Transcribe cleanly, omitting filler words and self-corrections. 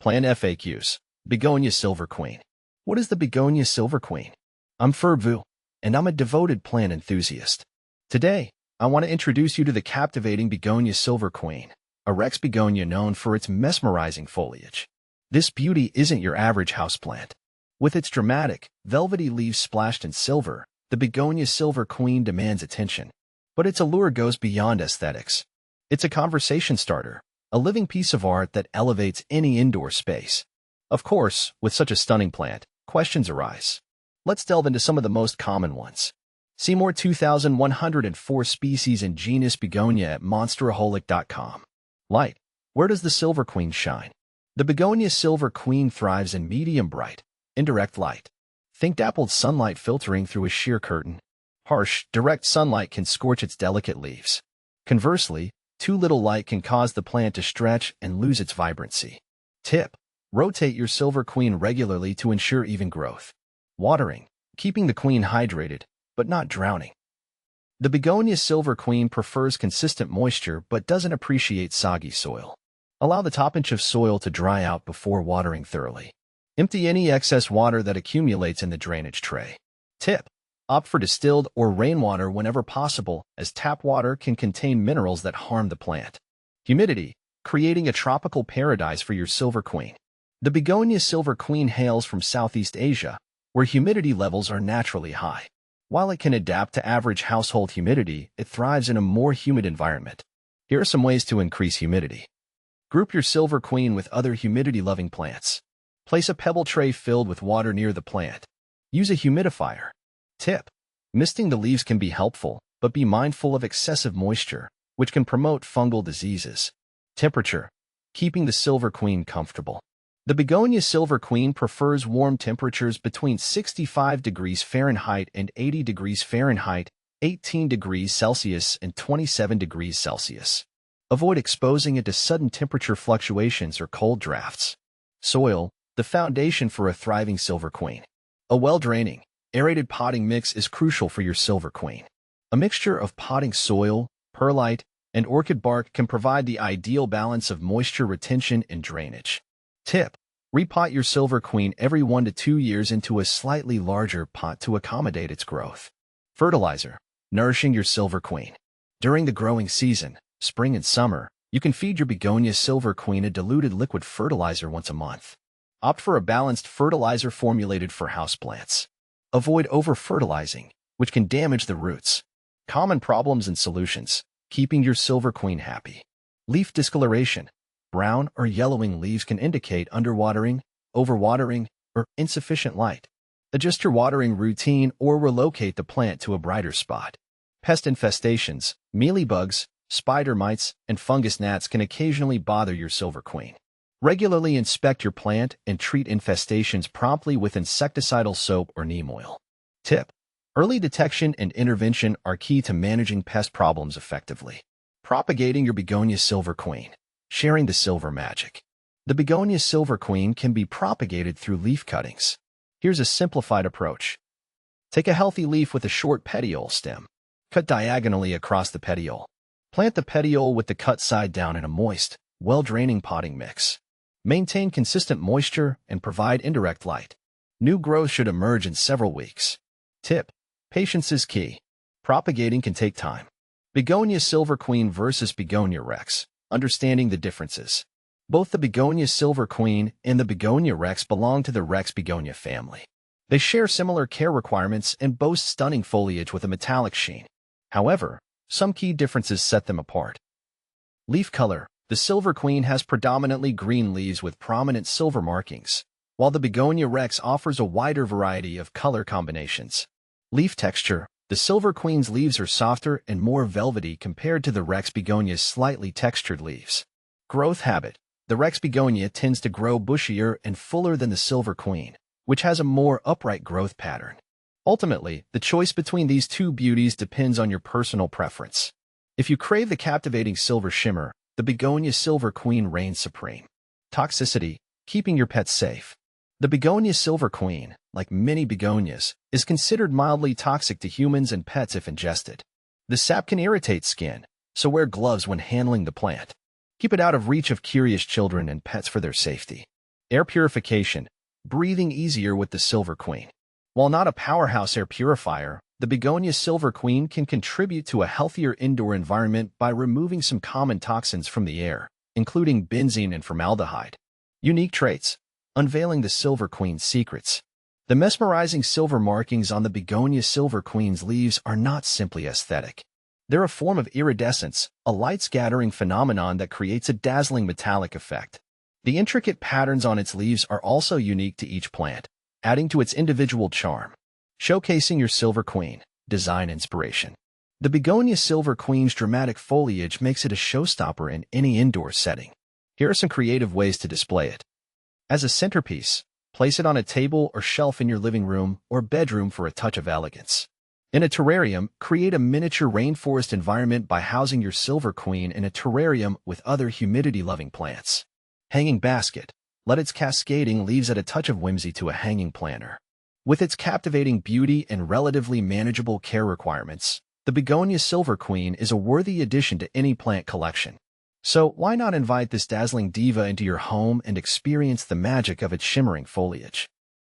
Plant FAQs. Begonia Silver Queen. What is the Begonia Silver Queen? I'm Ferbu, and I'm a devoted plant enthusiast. Today, I want to introduce you to the captivating Begonia Silver Queen, a Rex begonia known for its mesmerizing foliage. This beauty isn't your average houseplant. With its dramatic, velvety leaves splashed in silver, the Begonia Silver Queen demands attention. But its allure goes beyond aesthetics. It's a conversation starter, a living piece of art that elevates any indoor space. Of course, with such a stunning plant, questions arise. Let's delve into some of the most common ones. See more 2,104 species in genus Begonia at monsteraholic.com. Light. Where does the Silver Queen shine? The Begonia Silver Queen thrives in medium bright, indirect light. Think dappled sunlight filtering through a sheer curtain. Harsh, direct sunlight can scorch its delicate leaves. Conversely, too little light can cause the plant to stretch and lose its vibrancy. Tip. Rotate your Silver Queen regularly to ensure even growth. Watering. Keeping the queen hydrated, but not drowning. The Begonia Silver Queen prefers consistent moisture but doesn't appreciate soggy soil. Allow the top inch of soil to dry out before watering thoroughly. Empty any excess water that accumulates in the drainage tray. Tip. Opt for distilled or rainwater whenever possible, as tap water can contain minerals that harm the plant. Humidity. Creating a tropical paradise for your Silver Queen. The Begonia Silver Queen hails from Southeast Asia, where humidity levels are naturally high. While it can adapt to average household humidity, it thrives in a more humid environment. Here are some ways to increase humidity. Group your Silver Queen with other humidity-loving plants. Place a pebble tray filled with water near the plant. Use a humidifier. Tip. Misting the leaves can be helpful, but be mindful of excessive moisture, which can promote fungal diseases. Temperature. Keeping the Silver Queen comfortable. The Begonia Silver Queen prefers warm temperatures between 65 degrees Fahrenheit and 80 degrees Fahrenheit, 18 degrees Celsius and 27 degrees Celsius. Avoid exposing it to sudden temperature fluctuations or cold drafts. Soil, the foundation for a thriving Silver Queen. A well-draining, aerated potting mix is crucial for your Silver Queen. A mixture of potting soil, perlite, and orchid bark can provide the ideal balance of moisture retention and drainage. Tip. Repot your Silver Queen every 1 to 2 years into a slightly larger pot to accommodate its growth. Fertilizer. Nourishing your Silver Queen. During the growing season, spring and summer, you can feed your Begonia Silver Queen a diluted liquid fertilizer once a month. Opt for a balanced fertilizer formulated for houseplants. Avoid over-fertilizing, which can damage the roots. Common problems and solutions. Keeping your Silver Queen happy. Leaf discoloration. Brown or yellowing leaves can indicate underwatering, overwatering, or insufficient light. Adjust your watering routine or relocate the plant to a brighter spot. Pest infestations, mealybugs, spider mites, and fungus gnats can occasionally bother your Silver Queen. Regularly inspect your plant and treat infestations promptly with insecticidal soap or neem oil. Tip. Early detection and intervention are key to managing pest problems effectively. Propagating your Begonia Silver Queen. Sharing the silver magic. The Begonia Silver Queen can be propagated through leaf cuttings. Here's a simplified approach. Take a healthy leaf with a short petiole stem. Cut diagonally across the petiole. Plant the petiole with the cut side down in a moist, well-draining potting mix. Maintain consistent moisture and provide indirect light. New growth should emerge in several weeks. Tip. Patience is key. Propagating can take time. Begonia Silver Queen versus Begonia Rex. Understanding the differences. Both the Begonia Silver Queen and the Begonia Rex belong to the Rex begonia family. They share similar care requirements and boast stunning foliage with a metallic sheen. However, some key differences set them apart. Leaf color. The Silver Queen has predominantly green leaves with prominent silver markings, while the Begonia Rex offers a wider variety of color combinations. Leaf texture. The Silver Queen's leaves are softer and more velvety compared to the Rex begonia's slightly textured leaves. Growth habit. The Rex begonia tends to grow bushier and fuller than the Silver Queen, which has a more upright growth pattern. Ultimately, the choice between these two beauties depends on your personal preference. If you crave the captivating silver shimmer, the Begonia Silver Queen reigns supreme. Toxicity. Keeping your pets safe. The Begonia Silver Queen, like many begonias, is considered mildly toxic to humans and pets if ingested. The sap can irritate skin, so wear gloves when handling the plant. Keep it out of reach of curious children and pets for their safety. Air purification. Breathing easier with the Silver Queen. While not a powerhouse air purifier, the Begonia Silver Queen can contribute to a healthier indoor environment by removing some common toxins from the air, including benzene and formaldehyde. Unique traits. Unveiling the Silver Queen's secrets. The mesmerizing silver markings on the Begonia Silver Queen's leaves are not simply aesthetic. They're a form of iridescence, a light-scattering phenomenon that creates a dazzling metallic effect. The intricate patterns on its leaves are also unique to each plant, adding to its individual charm. Showcasing your Silver Queen. Design inspiration. The Begonia Silver Queen's dramatic foliage makes it a showstopper in any indoor setting. Here are some creative ways to display it. As a centerpiece, place it on a table or shelf in your living room or bedroom for a touch of elegance. In a terrarium, create a miniature rainforest environment by housing your Silver Queen in a terrarium with other humidity-loving plants. Hanging basket. Let its cascading leaves add a touch of whimsy to a hanging planter. With its captivating beauty and relatively manageable care requirements, the Begonia Silver Queen is a worthy addition to any plant collection. So why not invite this dazzling diva into your home and experience the magic of its shimmering foliage?